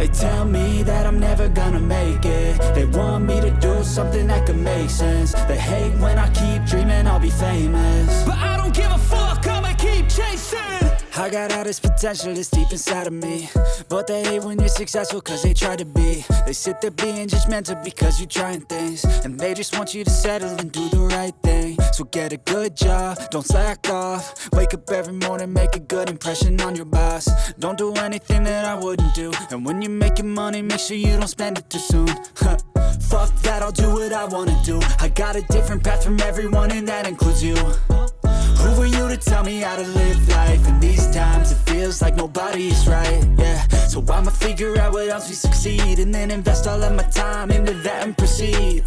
They tell me that I'm never gonna make it. They want me to do something that could make sense. They hate when I keep dreaming I'll be famous, but I don't give a fuck, I'ma keep chasing. I got all this potential that's deep inside of me, but they hate when you're successful cause they try to be. They sit there being judgmental because you're trying things, and they just want you to settle and do the right thing. So get a good job, don't slack off. Wake up every morning, make a good impression on your boss. Don't do anything that I wouldn't do, and when you're making money, make sure you don't spend it too soon. Fuck that, I'll do what I wanna do. I got a different path from everyone, and that includes you. Who are you to tell me how to live life? In these times it feels like nobody is right, yeah. So I'ma figure out what else we succeed, and then invest all of my time into that and proceed.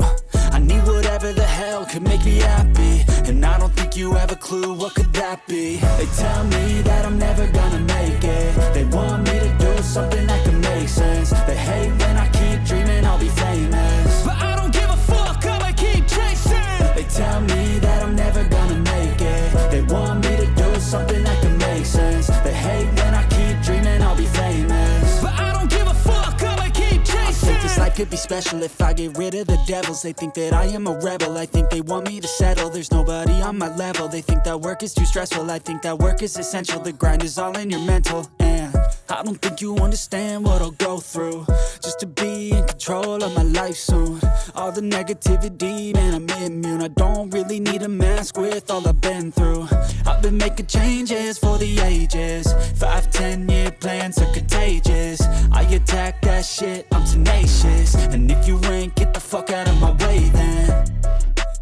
I need whatever the hell could make me happy, and I don't think you have a clue what could that be. They tell me that I'm never gonna make it. They want me to do something that could make sense. They hate when I keep dreaming I'll be famous, but I don't give a fuck, I'ma keep chasing. They tell me that I'm never gonna make it. They want me to do something that can make sense. They hate when I keep dreaming I'll be famous, but I don't give a fuck, I'ma keep chasing. I think this life could be special if I get rid of the devils. They think that I am a rebel, I think they want me to settle. There's nobody on my level. They think that work is too stressful, I think that work is essential. The grind is all in your mental, and I don't think you understand what I'll go through just to be in control of my life soon. All the negativity, man, I'm immune. I don't really need a mask with all I've been through. I've been making changes for the ages. 5-10 year plans are contagious. I attack that shit, I'm tenacious. And if you ain't, get the fuck out of my way then.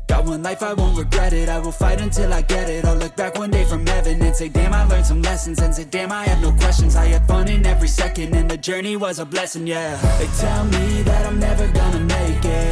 Got one life, I won't regret it. I will fight until I get it. I'll look back one day from heaven and say, damn, I learned some lessons. And say, damn, I had no questions. I had fun in every second, and the journey was a blessing, yeah. They tell me that I'm never gonna make it.